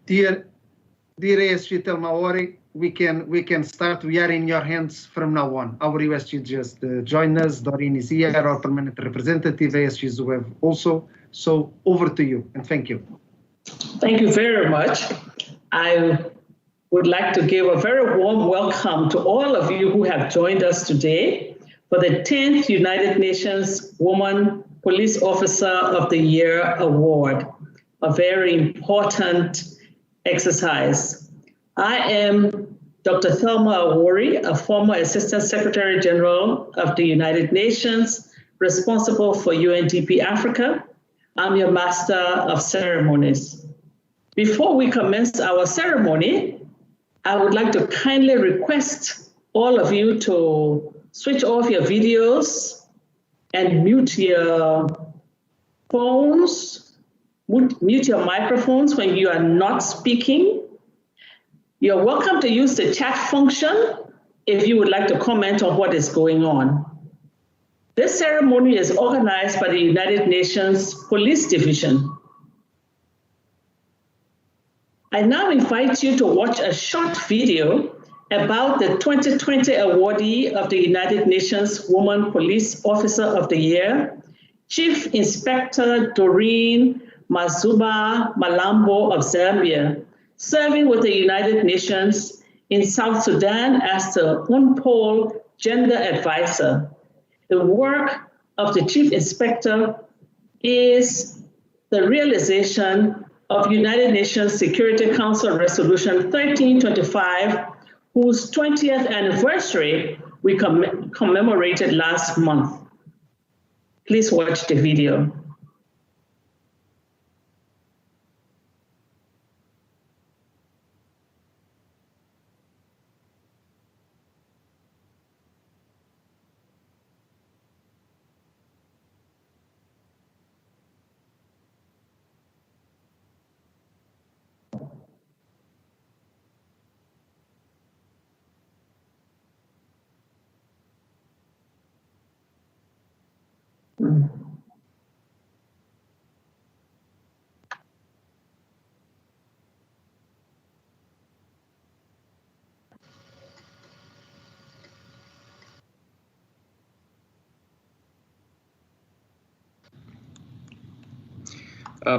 Dear ASG Telmaori, we can start. We are in your hands from now on. Our USG just joined us. Doreen is here, our permanent representative. ASG Zuev also. So over to you, and thank you. Thank you very much. I would like to give a very warm welcome to all of you who have joined us today for the 10th United Nations Woman Police Officer of the Year Award, a very important exercise. I am Dr. Thelma Awori, a former Assistant Secretary General of the United Nations, responsible for UNDP Africa. I'm your Master of Ceremonies. Before we commence our ceremony, I would like to kindly request all of you to switch off your videos and mute your phones, mute your microphones when you are not speaking. You're welcome to use the chat function if you would like to comment on what is going on. This ceremony is organized by the United Nations Police Division. I now invite you to watch a short video about the 2020 awardee of the United Nations Woman Police Officer of the Year, Chief Inspector Doreen Malambo of Zambia, serving with the United Nations in South Sudan as the UNPOL Gender Advisor. The work of the Chief Inspector is the realization of United Nations Security Council Resolution 1325, whose 20th anniversary we commemorated last month. Please watch the video.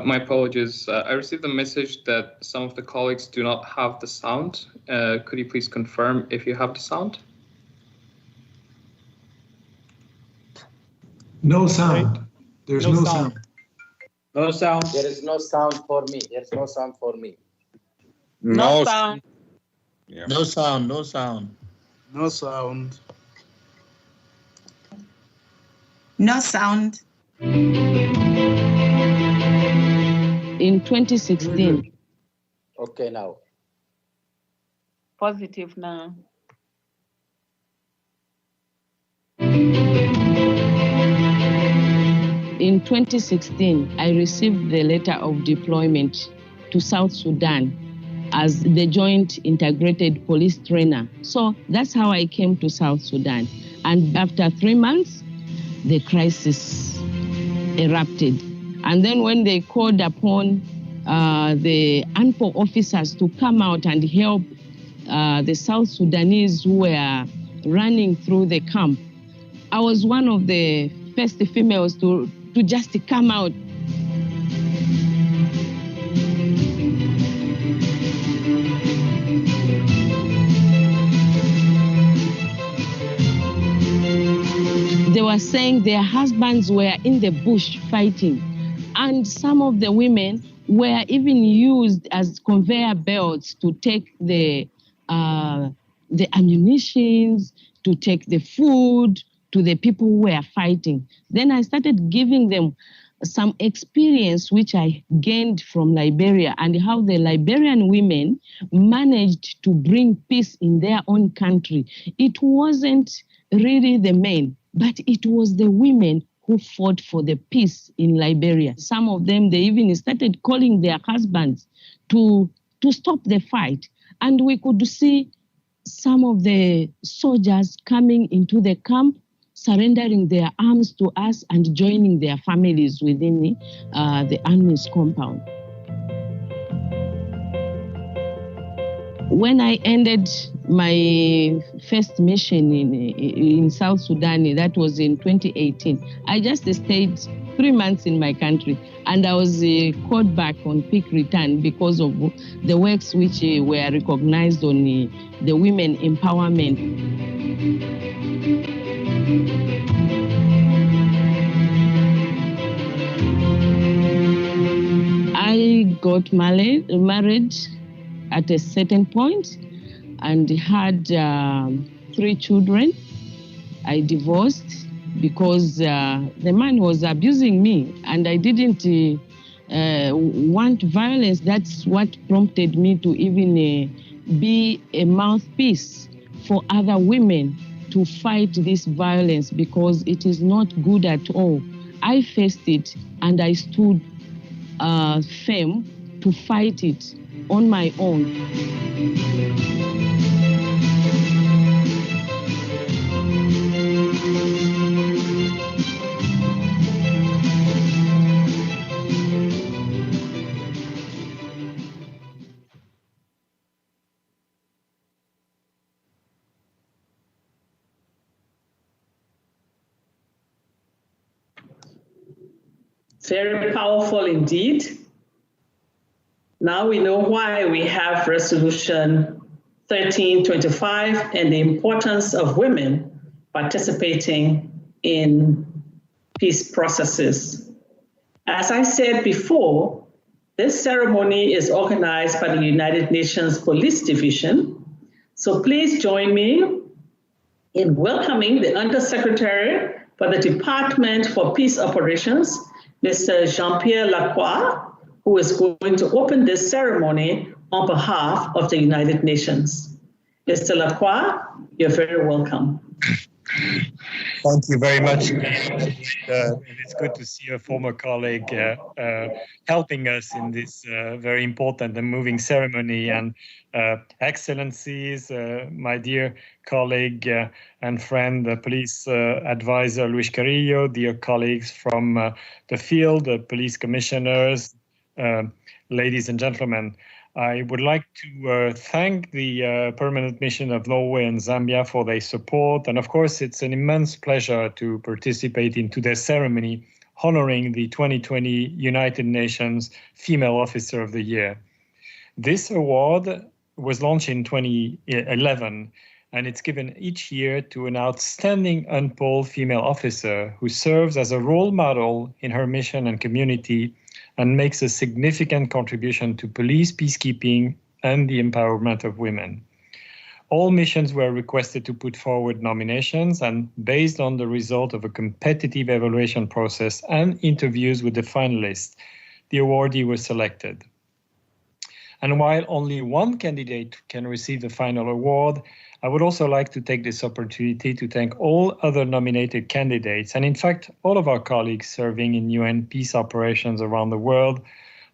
My apologies. I received a message that some of the colleagues do not have the sound. Could you please confirm if you have the sound? No sound. There's no sound. No sound. There is no sound for me. There's no sound for me. No sound. Yeah. No sound. No sound. No sound. No sound. In 2016. Okay, now. Positive now. In 2016, I received the letter of deployment to South Sudan as the Joint Integrated Police Trainer. So that's how I came to South Sudan. And after 3 months, the crisis erupted. And then when they called upon the UNPOL officers to come out and help the South Sudanese who were running through the camp, I was one of the first females to just come out. They were saying their husbands were in the bush fighting, and some of the women were even used as conveyor belts to take the ammunitions, to take the food to the people who were fighting. Then I started giving them some experience which I gained from Liberia and how the Liberian women managed to bring peace in their own country. It wasn't really the men, but it was the women who fought for the peace in Liberia. Some of them, they even started calling their husbands to stop the fight. And we could see some of the soldiers coming into the camp, surrendering their arms to us and joining their families within the UNMISS compound. when I ended my first mission in South Sudan, that was in 2018, I just stayed 3 months in my country, and I was called back on quick return because of the works which were recognized on the women empowerment. I got married at a certain point and had 3 children. I divorced because the man was abusing me, and I didn't want violence. That's what prompted me to even be a mouthpiece for other women to fight this violence, because it is not good at all. I faced it and I stood firm to fight it on my own. Very powerful indeed. Now we know why we have Resolution 1325 and the importance of women participating in peace processes. As I said before, this ceremony is organized by the United Nations Police Division. So please join me in welcoming the Undersecretary for the Department for Peace Operations, Mr. Jean-Pierre Lacroix, who is going to open this ceremony on behalf of the United Nations. Mr. Lacroix, you're very welcome. Thank you very much. It's good to see a former colleague helping us in this very important and moving ceremony. And Excellencies, my dear colleague and friend, the police advisor Luis Carrillo, dear colleagues from the field, the police commissioners, ladies and gentlemen, I would like to thank the Permanent Mission of Norway and Zambia for their support. And of course, it's an immense pleasure to participate in today's ceremony honoring the 2020 United Nations Female Officer of the Year. This award was launched in 2011, and it's given each year to an outstanding unpolled female officer who serves as a role model in her mission and community and makes a significant contribution to police peacekeeping and the empowerment of women. All missions were requested to put forward nominations, and based on the result of a competitive evaluation process and interviews with the finalists, the awardee was selected. And while only one candidate can receive the final award, I would also like to take this opportunity to thank all other nominated candidates, and in fact, all of our colleagues serving in UN peace operations around the world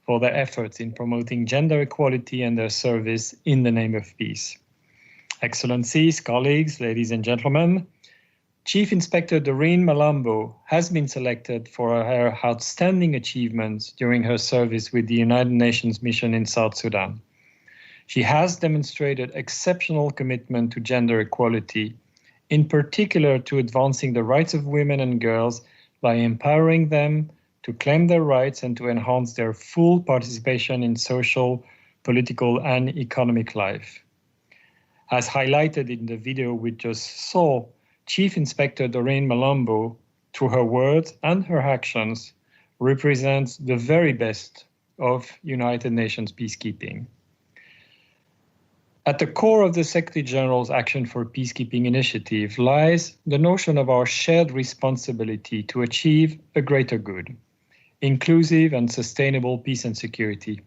for their efforts in promoting gender equality and their service in the name of peace. Excellencies, colleagues, ladies and gentlemen, Chief Inspector Doreen Malambo has been selected for her outstanding achievements during her service with the United Nations mission in South Sudan. She has demonstrated exceptional commitment to gender equality, in particular to advancing the rights of women and girls by empowering them to claim their rights and to enhance their full participation in social, political, and economic life. As highlighted in the video we just saw, Chief Inspector Doreen Malambo, through her words and her actions, represents the very best of United Nations peacekeeping. At the core of the Secretary General's Action for Peacekeeping initiative lies the notion of our shared responsibility to achieve a greater good, inclusive and sustainable peace and security.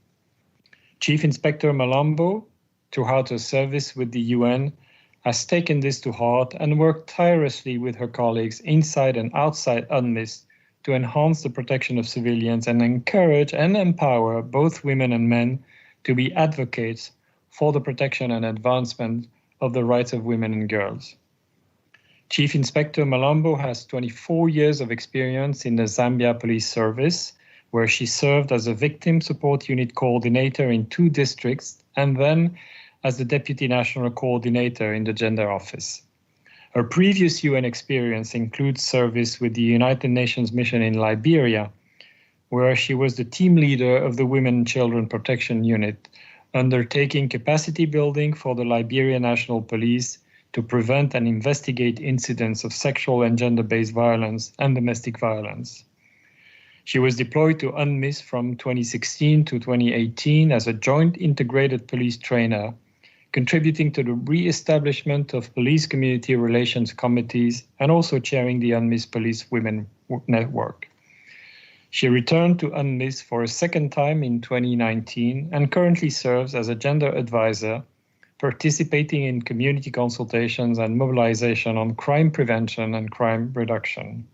Chief Inspector Malambo, throughout her service with the UN, has taken this to heart and worked tirelessly with her colleagues inside and outside UNMISS to enhance the protection of civilians and encourage and empower both women and men to be advocates for the protection and advancement of the rights of women and girls. Chief Inspector Malambo has 24 years of experience in the Zambia Police Service, where she served as a victim support unit coordinator in 2 districts and then as the Deputy National Coordinator in the Gender Office. Her previous UN experience includes service with the United Nations mission in Liberia, where she was the team leader of the Women and Children Protection Unit, undertaking capacity building for the Liberia National Police to prevent and investigate incidents of sexual and gender-based violence and domestic violence. She was deployed to UNMISS from 2016 to 2018 as a joint integrated police trainer, contributing to the re-establishment of police community relations committees and also chairing the UNMISS Police Women Network. She returned to UNMISS for a second time in 2019 and currently serves as a gender advisor, participating in community consultations and mobilization on crime prevention and crime reduction.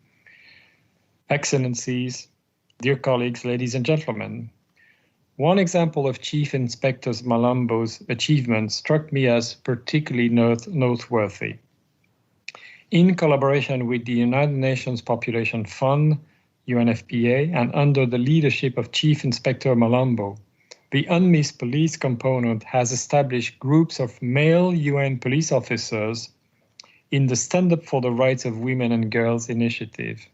Excellencies, dear colleagues, ladies and gentlemen, one example of Chief Inspector Malambo's achievement struck me as particularly noteworthy. In collaboration with the United Nations Population Fund, UNFPA, and under the leadership of Chief Inspector Malambo, the UNMISS police component has established groups of male UN police officers in the Stand Up for the Rights of Women and Girls initiative.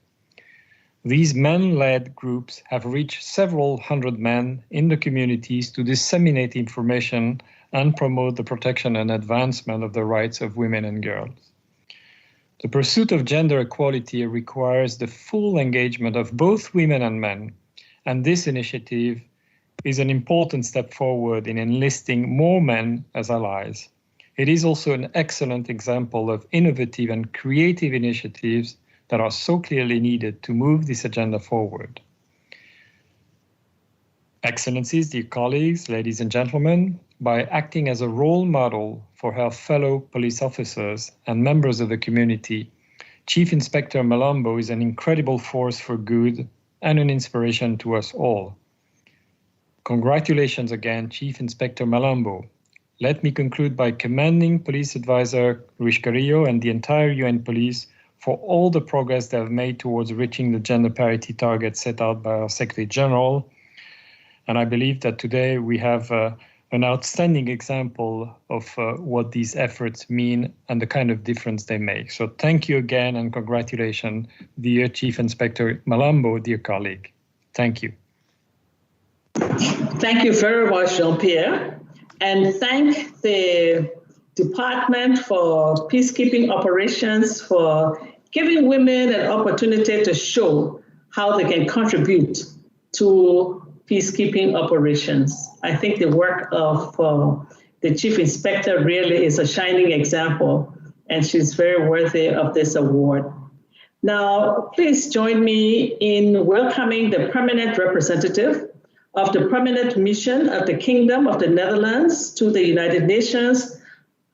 These men-led groups have reached several hundred men in the communities to disseminate information and promote the protection and advancement of the rights of women and girls. The pursuit of gender equality requires the full engagement of both women and men, and this initiative is an important step forward in enlisting more men as allies. It is also an excellent example of innovative and creative initiatives that are so clearly needed to move this agenda forward. Excellencies, dear colleagues, ladies and gentlemen, by acting as a role model for her fellow police officers and members of the community, Chief Inspector Malambo is an incredible force for good and an inspiration to us all. Congratulations again, Chief Inspector Malambo. Let me conclude by commending Police Advisor Luis Carrillo and the entire UN Police for all the progress they have made towards reaching the gender parity target set out by our Secretary General. And I believe that today we have an outstanding example of what these efforts mean and the kind of difference they make. So thank you again and congratulations, dear Chief Inspector Malambo, dear colleague. Thank you. Thank you very much, Jean-Pierre. And thank the Department for Peacekeeping Operations for giving women an opportunity to show how they can contribute to peacekeeping operations. I think the work of the Chief Inspector really is a shining example, and she's very worthy of this award. Now, please join me in welcoming the permanent representative of the permanent mission of the Kingdom of the Netherlands to the United Nations,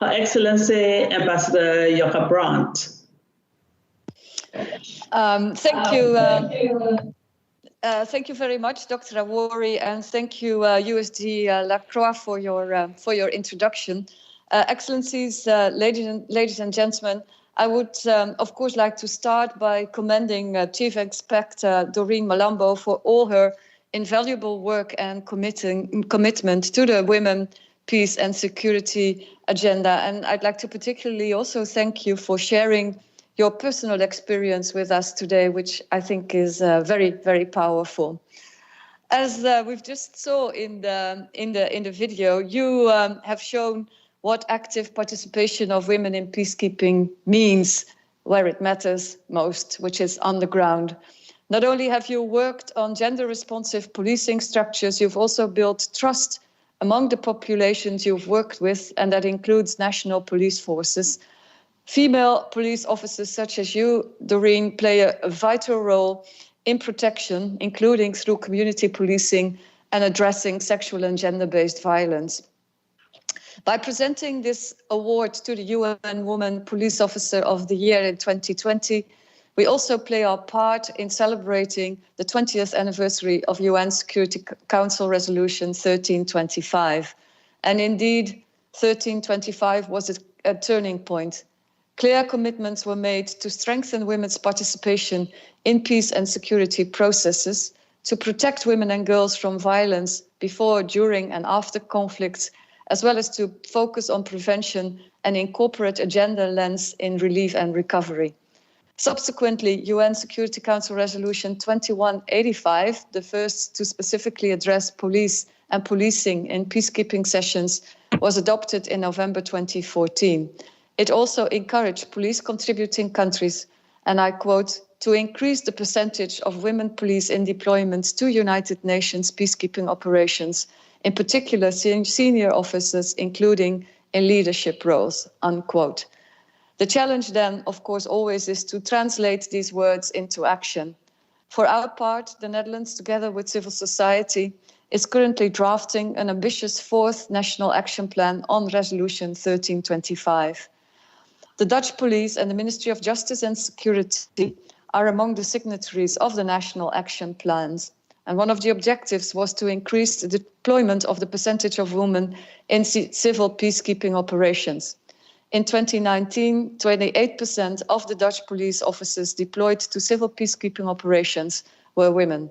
Her Excellency Ambassador Jocke Brandt. Thank you. Thank you very much, Dr. Awori, and thank you, USG Lacroix, for your introduction. Excellencies, ladies and gentlemen, I would, of course, like to start by commending Chief Inspector Doreen Malambo for all her invaluable work and commitment to the women, peace and security agenda. And I'd like to particularly also thank you for sharing your personal experience with us today, which I think is very, very powerful. As we've just saw in the video, you have shown what active participation of women in peacekeeping means where it matters most, which is on the ground. Not only have you worked on gender-responsive policing structures, you've also built trust among the populations you've worked with, and that includes national police forces. Female police officers such as you, Doreen, play a vital role in protection, including through community policing and addressing sexual and gender-based violence. By presenting this award to the UN Woman Police Officer of the Year in 2020, we also play our part in celebrating the 20th anniversary of UN Security Council Resolution 1325. And indeed, 1325 was a turning point. Clear commitments were made to strengthen women's participation in peace and security processes, to protect women and girls from violence before, during, and after conflicts, as well as to focus on prevention and incorporate a gender lens in relief and recovery. Subsequently, UN Security Council Resolution 2185, the first to specifically address police and policing in peacekeeping sessions, was adopted in November 2014. It also encouraged police contributing countries, and I quote, to increase the percentage of women police in deployments to United Nations peacekeeping operations, in particular senior officers, including in leadership roles, unquote. The challenge then, of course, always is to translate these words into action. For our part, the Netherlands, together with civil society, is currently drafting an ambitious fourth national action plan on Resolution 1325. The Dutch police and the Ministry of Justice and Security are among the signatories of the national action plans. And one of the objectives was to increase the deployment of the percentage of women in civil peacekeeping operations. In 2019, 28% of the Dutch police officers deployed to civil peacekeeping operations were women.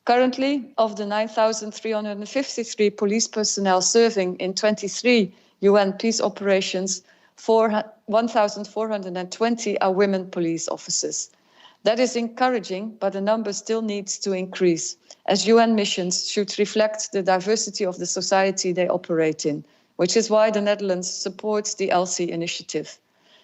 Currently, of the 9,353 police personnel serving in 23 UN peace operations, 1,420 are women police officers. That is encouraging, but the number still needs to increase, as UN missions should reflect the diversity of the society they operate in, which is why the Netherlands supports the ELSI initiative.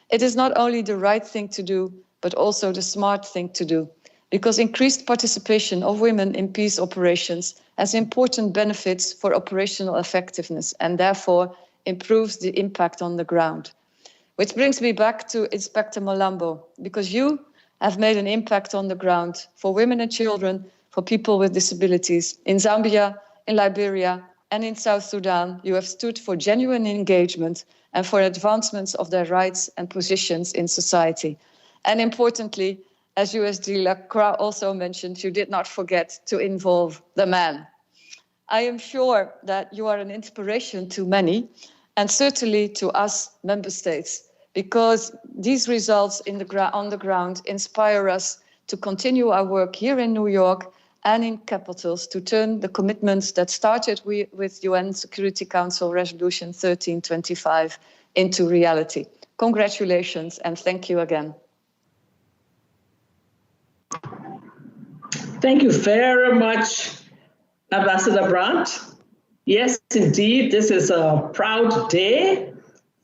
It is not only the right thing to do, but also the smart thing to do, because increased participation of women in peace operations has important benefits for operational effectiveness and therefore improves the impact on the ground. Which brings me back to Inspector Malambo, because you have made an impact on the ground for women and children, for people with disabilities. In Zambia, in Liberia, and in South Sudan, you have stood for genuine engagement and for advancements of their rights and positions in society. And importantly, as USG Lacroix also mentioned, you did not forget to involve the man. I am sure that you are an inspiration to many, and certainly to us member states, because these results on the ground inspire us to continue our work here in New York and in capitals to turn the commitments that started with UN Security Council Resolution 1325 into reality. Congratulations and thank you again. Thank you very much, Ambassador Brandt. Yes, indeed, this is a proud day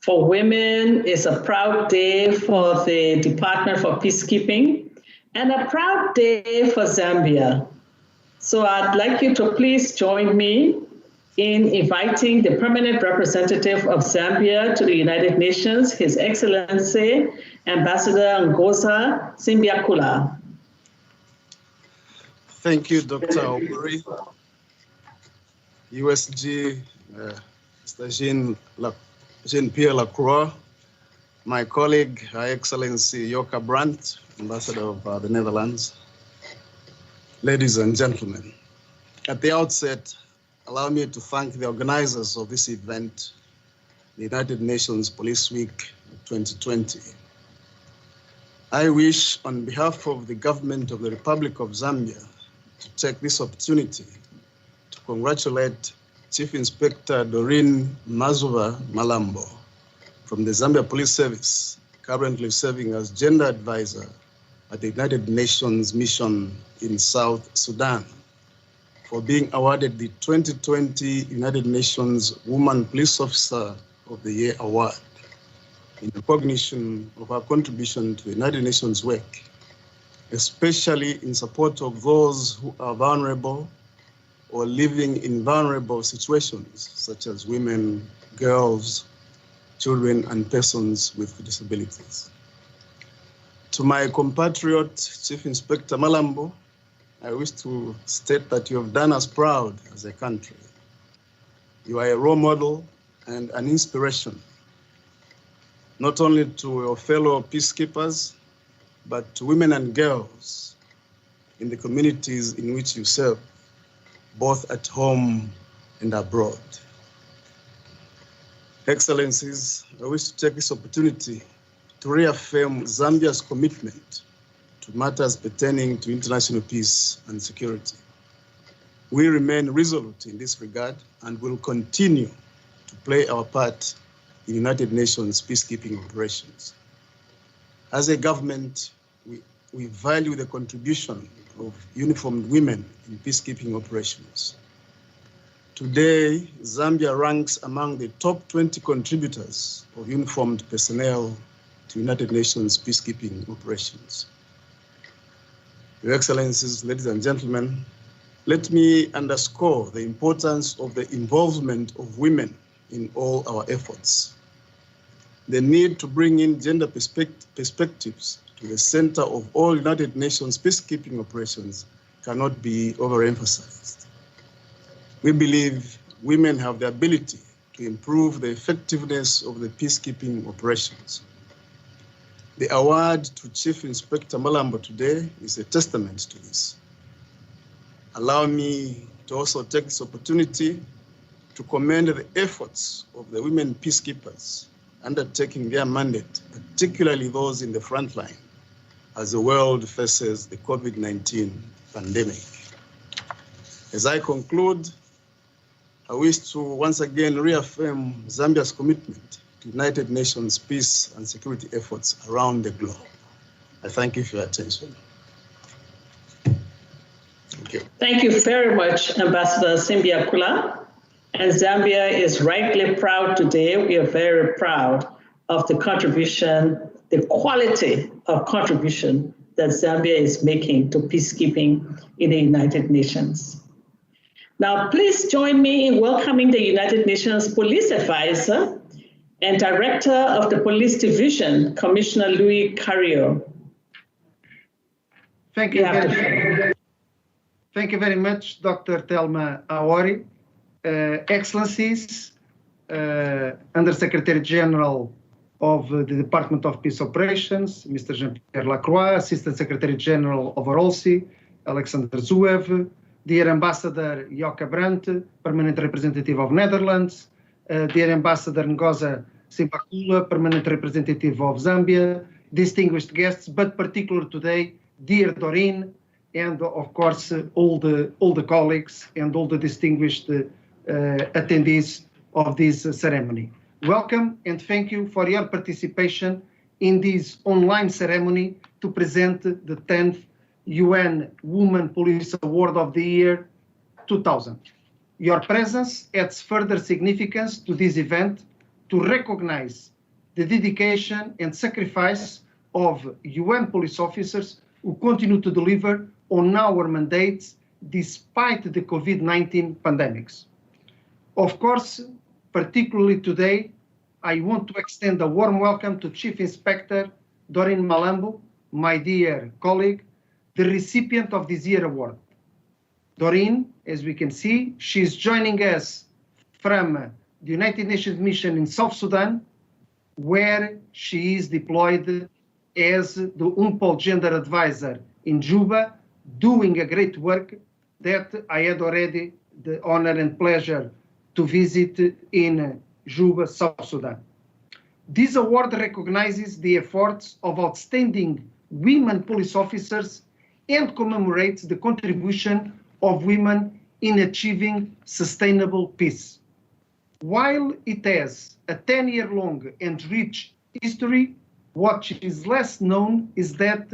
for women. It's a proud day for the Department for Peacekeeping and a proud day for Zambia. So I'd like you to please join me in inviting the permanent representative of Zambia to the United Nations, His Excellency, Ambassador Ngoza Simbiakula. Thank you, Dr. Oburi. USG, Mr. Jean-Pierre Lacroix, my colleague, Her Excellency Joka Brandt, Ambassador of the Netherlands. Ladies and gentlemen, at the outset, allow me to thank the organizers of this event, the United Nations Police Week 2020. I wish, on behalf of the government of the Republic of Zambia, to take this opportunity to congratulate Chief Inspector Doreen Malambo from the Zambia Police Service, currently serving as Gender Advisor at the United Nations Mission in South Sudan, for being awarded the 2020 United Nations Woman Police Officer of the Year Award in recognition of her contribution to the United Nations work, especially in support of those who are vulnerable or living in vulnerable situations, such as women, girls, children, and persons with disabilities. To my compatriot, Chief Inspector Malambo, I wish to state that you have done us proud as a country. You are a role model and an inspiration, not only to your fellow peacekeepers, but to women and girls in the communities in which you serve, both at home and abroad. Excellencies, I wish to take this opportunity to reaffirm Zambia's commitment to matters pertaining to international peace and security. We remain resolute in this regard and will continue to play our part in United Nations peacekeeping operations. As a government, we value the contribution of uniformed women in peacekeeping operations. Today, Zambia ranks among the top 20 contributors of uniformed personnel to United Nations peacekeeping operations. Your Excellencies, ladies and gentlemen, let me underscore the importance of the involvement of women in all our efforts. The need to bring in gender perspectives to the center of all United Nations peacekeeping operations cannot be overemphasized. We believe women have the ability to improve the effectiveness of the peacekeeping operations. The award to Chief Inspector Malambo today is a testament to this. Allow me to also take this opportunity to commend the efforts of the women peacekeepers undertaking their mandate, particularly those in the front line, as the world faces the COVID-19 pandemic. As I conclude, I wish to once again reaffirm Zambia's commitment to United Nations peace and security efforts around the globe. I thank you for your attention. Thank you. Thank you very much, Ambassador Simbia Kula. And Zambia is rightly proud today. We are very proud of the contribution, the quality of contribution that Zambia is making to peacekeeping in the United Nations. Now, please join me in welcoming the United Nations Police Advisor and Director of the Police Division, Commissioner Louis Carrier. Thank you. Thank you very much, Dr. Thelma Aori. Excellencies, Undersecretary General of the Department of Peace Operations, Mr. Jean-Pierre Lacroix, Assistant Secretary General of ROLSI, Alexander Zuev, dear Ambassador Joka Brandt, Permanent Representative of Netherlands, dear Ambassador Ngoza Simbakula, Permanent Representative of Zambia, distinguished guests, but particularly today, dear Doreen, and of course all the colleagues and all the distinguished attendees of this ceremony. Welcome and thank you for your participation in this online ceremony to present the 10th UN Women Police Award of the Year 2000. Your presence adds further significance to this event to recognize the dedication and sacrifice of UN police officers who continue to deliver on our mandates despite the COVID-19 pandemics. Of course, particularly today, I want to extend a warm welcome to Chief Inspector Doreen Malambo, my dear colleague, the recipient of this year's award. Doreen, as we can see, she's joining us from the United Nations mission in South Sudan, where she is deployed as the UNPOL Gender Advisor in Juba, doing a great work that I had already the honor and pleasure to visit in Juba, South Sudan. This award recognizes the efforts of outstanding women police officers and commemorates the contribution of women in achieving sustainable peace. While it has a 10-year-long and rich history, what is less known is that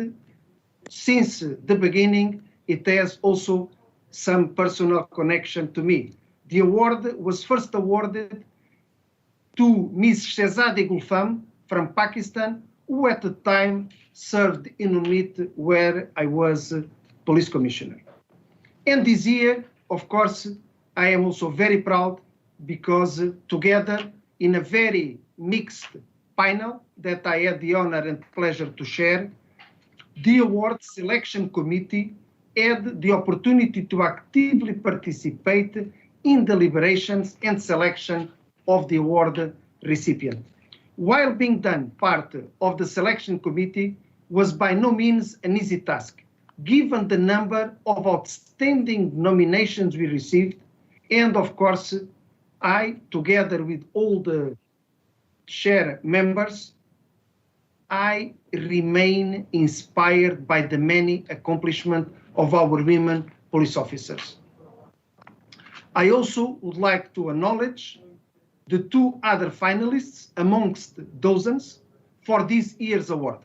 since the beginning, it has also some personal connection to me. The award was first awarded to Ms. Shehzadi Gulfam from Pakistan, who at the time served in UNMISS, where I was police commissioner. And this year, of course, I am also very proud because together in a very mixed panel that I had the honor and pleasure to share, the award selection committee had the opportunity to actively participate in deliberations and selection of the award recipient. While being done part of the selection committee was by no means an easy task, given the number of outstanding nominations we received, and of course, I, together with all the share members, I remain inspired by the many accomplishments of our women police officers. I also would like to acknowledge the two other finalists amongst dozens for this year's award.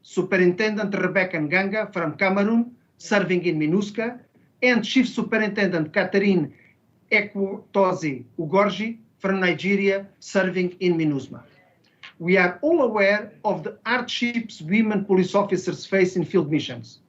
Superintendent Rebecca Nganga from Cameroon, serving in MINUSCA, and Chief Superintendent Catherine Ekwotozi Ugorji from Nigeria, serving in MINUSMA. We are all aware of the hardships women police officers face in field missions,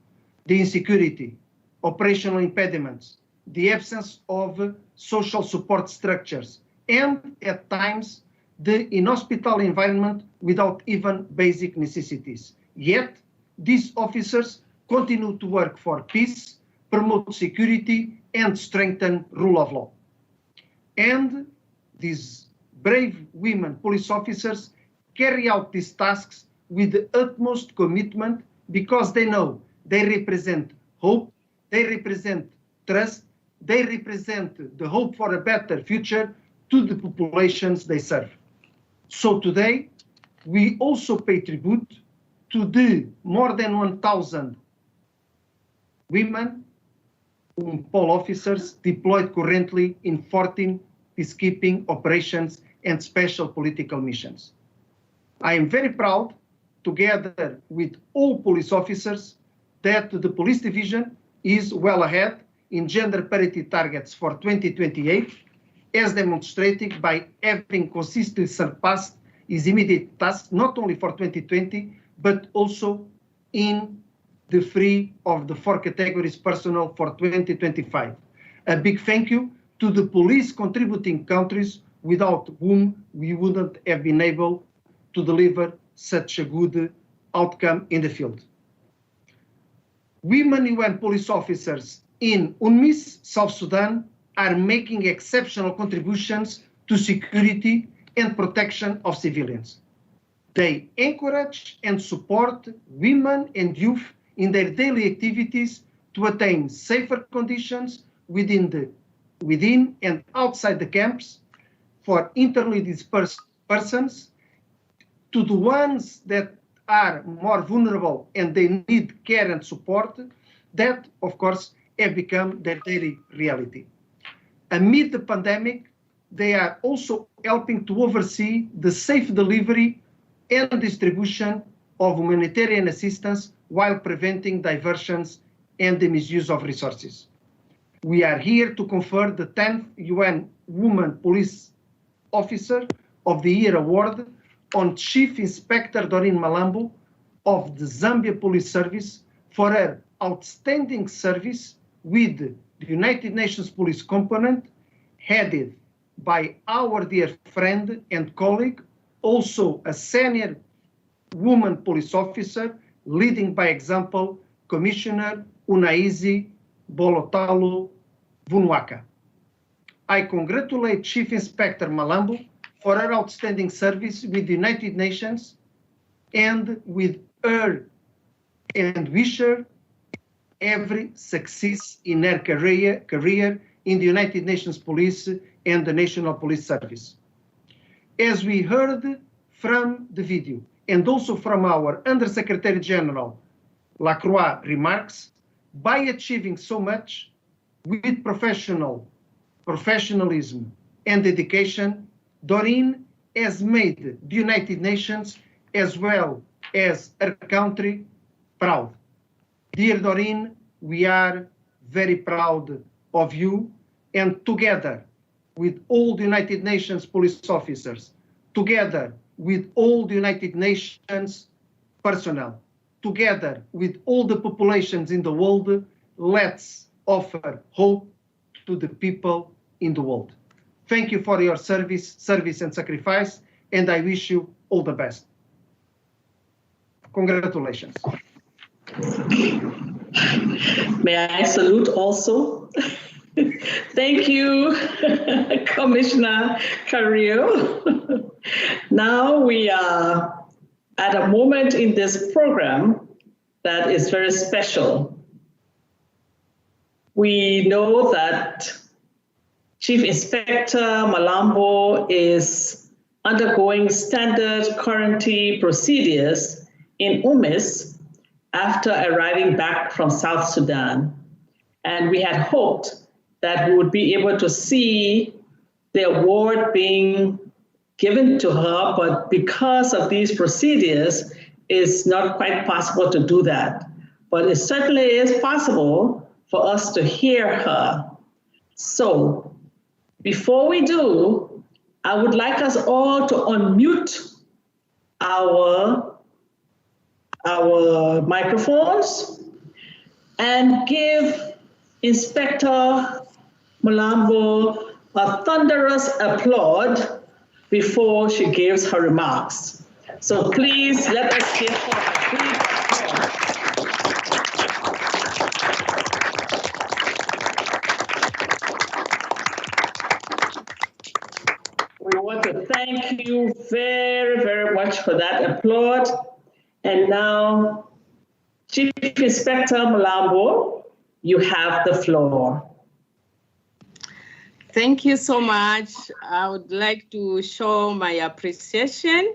the insecurity, operational impediments, the absence of social support structures, and at times the inhospitable environment without even basic necessities. Yet, these officers continue to work for peace, promote security, and strengthen rule of law. And these brave women police officers carry out these tasks with the utmost commitment because they know they represent hope, they represent trust, they represent the hope for a better future to the populations they serve. So today, we also pay tribute to the more than 1,000 women POL officers deployed currently in 14 peacekeeping operations and special political missions. I am very proud, together with all police officers, that the police division is well ahead in gender parity targets for 2028, as demonstrated by having consistently surpassed its immediate task, not only for 2020, but also in the 3 of the 4 categories personnel for 2025. A big thank you to the police contributing countries without whom we wouldn't have been able to deliver such a good outcome in the field. Women UN police officers in UNMISS, South Sudan, are making exceptional contributions to security and protection of civilians. They encourage and support women and youth in their daily activities to attain safer conditions within and outside the camps for internally dispersed persons, to the ones that are more vulnerable and they need care and support, that, of course, have become their daily reality. Amid the pandemic, they are also helping to oversee the safe delivery and distribution of humanitarian assistance while preventing diversions and the misuse of resources. We are here to confer the 10th UN Woman Police Officer of the Year Award on Chief Inspector Doreen Malambo of the Zambia Police Service for her outstanding service with the United Nations Police Component, headed by our dear friend and colleague, also a senior woman police officer, leading by example, Commissioner Unaizi Bolotalo Vunwaka. I congratulate Chief Inspector Malambo for her outstanding service with the United Nations and with her and wish her every success in her career in the United Nations Police and the National Police Service. As we heard from the video and also from our Undersecretary General Lacroix remarks, by achieving so much with professionalism and dedication, Doreen has made the United Nations as well as her country proud. Dear Doreen, we are very proud of you, and together with all the United Nations police officers, together with all the United Nations personnel, together with all the populations in the world, let's offer hope to the people in the world. Thank you for your service and sacrifice, and I wish you all the best. Congratulations. May I salute also? Thank you, Commissioner Carrillo. Now we are at a moment in this program that is very special. We know that Chief Inspector Malambo is undergoing standard quarantine procedures in UNMISS after arriving back from South Sudan. And we had hoped that we would be able to see the award being given to her, but because of these procedures, it's not quite possible to do that. But it certainly is possible for us to hear her. So before we do, I would like us all to unmute our microphones and give Inspector Malambo a thunderous applaud before she gives her remarks. So please let us give her a big applause. We want to thank you very, very much for that applaud. And now, Chief Inspector Malambo, you have the floor. Thank you so much. I would like to show my appreciation.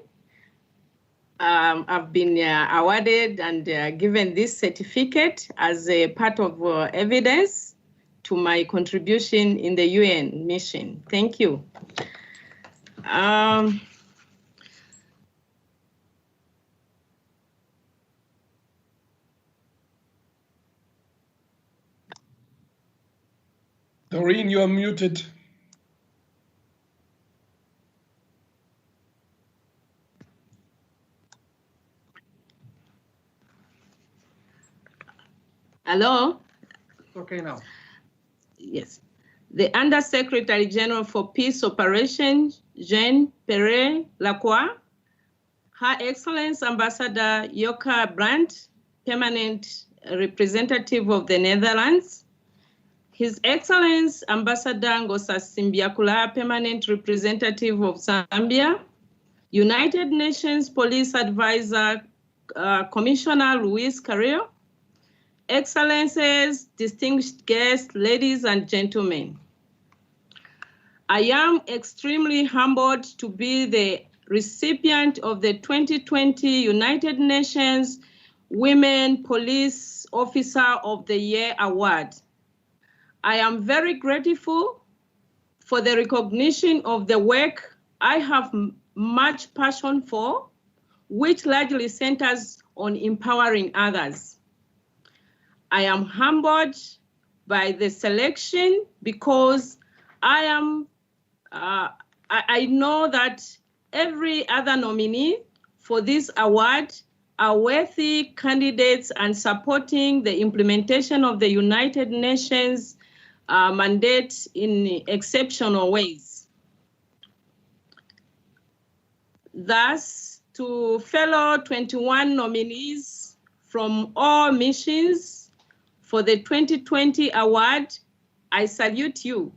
I've been awarded and given this certificate as a part of evidence to my contribution in the UN mission. Thank you. Doreen, you are muted. Hello? Okay now. Yes. The Undersecretary General for Peace Operations, Jean-Pierre Lacroix, Her Excellency Ambassador Joka Brandt, Permanent Representative of the Netherlands, His Excellency Ambassador Ngosa Simbiakula, Permanent Representative of Zambia, United Nations Police Advisor Commissioner Luis Carrillo, Excellencies, distinguished guests, ladies and gentlemen. I am extremely humbled to be the recipient of the 2020 United Nations Women Police Officer of the Year Award. I am very grateful for the recognition of the work I have much passion for, which largely centers on empowering others. I am humbled by the selection because I know that every other nominee for this award are worthy candidates and supporting the implementation of the United Nations mandate in exceptional ways. Thus, to fellow 21 nominees from all missions for the 2020 award, I salute you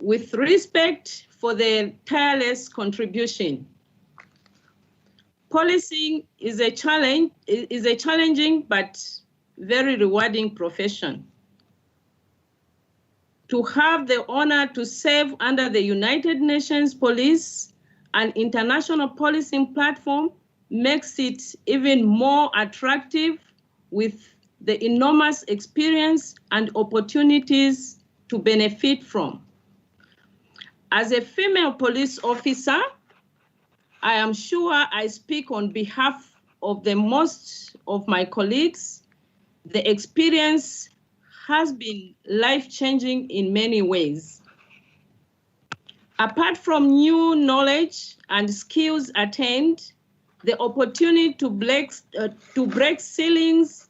with respect for their tireless contribution. Policing is a challenging but very rewarding profession. To have the honor to serve under the United Nations Police and International Policing Platform makes it even more attractive with the enormous experience and opportunities to benefit from. As a female police officer, I am sure I speak on behalf of the most of my colleagues. The experience has been life-changing in many ways. Apart from new knowledge and skills attained, the opportunity to break ceilings,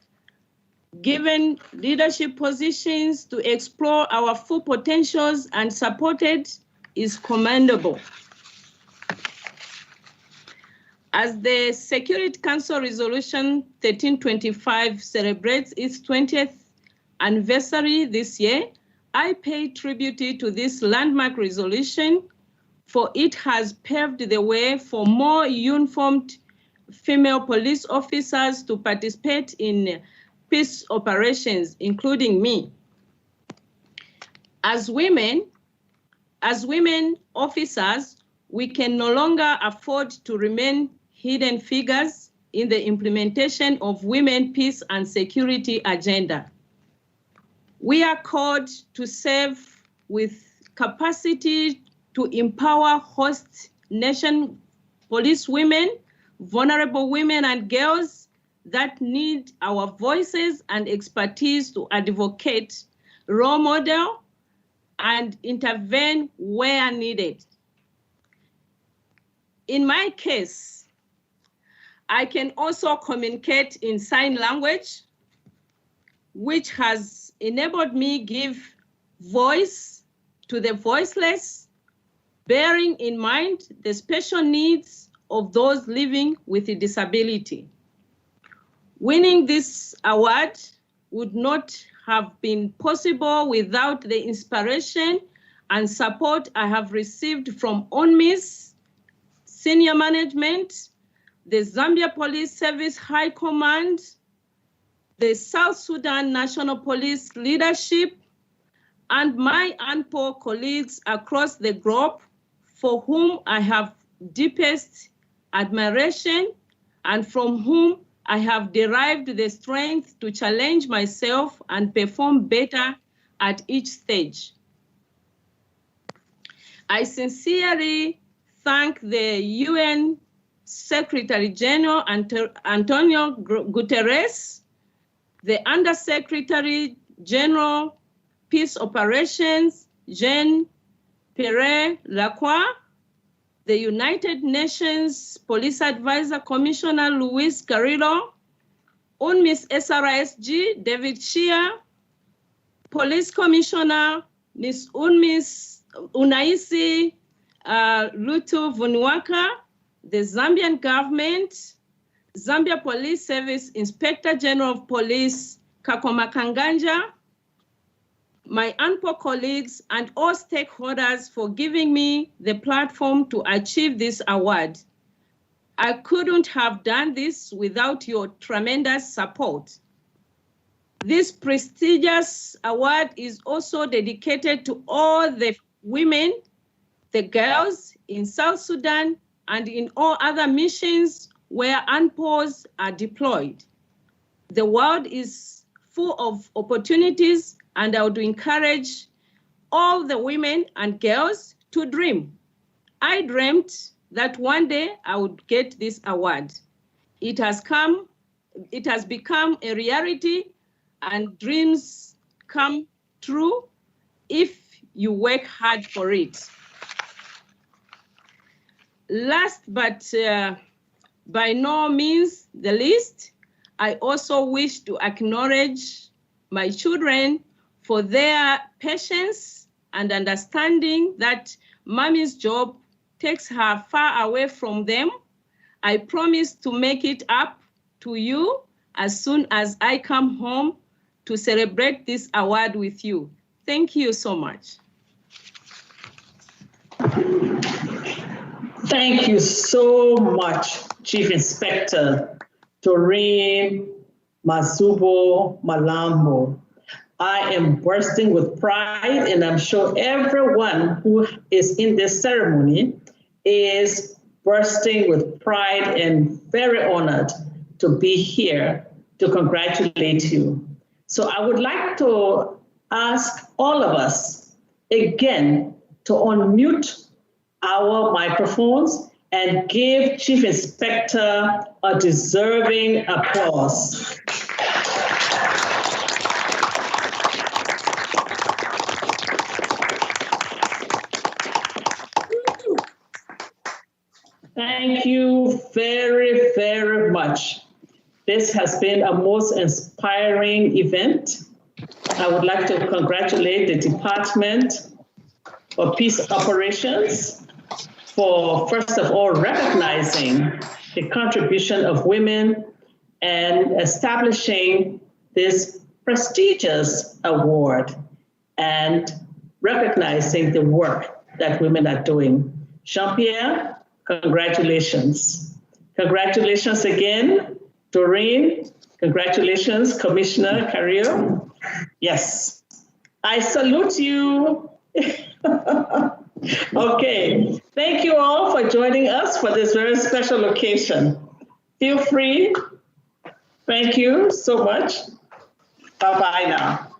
given leadership positions, to explore our full potentials and supported is commendable. As the Security Council Resolution 1325 celebrates its 20th anniversary this year, I pay tribute to this landmark resolution, for it has paved the way for more uniformed female police officers to participate in peace operations, including me. As women officers, we can no longer afford to remain hidden figures in the implementation of women peace and security agenda. We are called to serve with capacity to empower host Nation police women, vulnerable women and girls that need our voices and expertise to advocate, role model, and intervene where needed. In my case, I can also communicate in sign language, which has enabled me give voice to the voiceless, bearing in mind the special needs of those living with a disability. Winning this award would not have been possible without the inspiration and support I have received from UNMISS, senior management, the Zambia Police Service High Command, the South Sudan National Police leadership, and my UNPO colleagues across the globe, for whom I have deepest admiration and from whom I have derived the strength to challenge myself and perform better at each stage. I sincerely thank the UN Secretary General Antonio Guterres, the Undersecretary General Peace Operations Jean-Pierre Lacroix, the United Nations Police Advisor Commissioner Luis Carrillo, UNMISS SRSG David Shea, Police Commissioner Ms. UNMISS Unaisi Lutu Vunwaka, the Zambian government, Zambia Police Service Inspector General of Police Kakoma Kanganja, my UNPO colleagues, and all stakeholders for giving me the platform to achieve this award. I couldn't have done this without your tremendous support. This prestigious award is also dedicated to all the women, the girls in South Sudan and in all other missions where UNPOs are deployed. The world is full of opportunities, and I would encourage all the women and girls to dream. I dreamt that one day I would get this award. It has become a reality, and dreams come true if you work hard for it. Last but by no means the least, I also wish to acknowledge my children for their patience and understanding that mommy's job takes her far away from them. I promise to make it up to you as soon as I come home to celebrate this award with you. Thank you so much. Thank you so much, Chief Inspector Doreen Malambo. I am bursting with pride, and I'm sure everyone who is in this ceremony is bursting with pride and very honored to be here to congratulate you. So I would like to ask all of us again to unmute our microphones and give Chief Inspector a deserving applause. Thank you very, very much. This has been a most inspiring event. I would like to congratulate the Department of Peace Operations for, first of all, recognizing the contribution of women and establishing this prestigious award and recognizing the work that women are doing. Jean-Pierre, congratulations. Congratulations again, Doreen. Congratulations, Commissioner Carrillo. Yes, I salute you. Okay, thank you all for joining us for this very special occasion. Feel free. Thank you so much. Bye-bye now.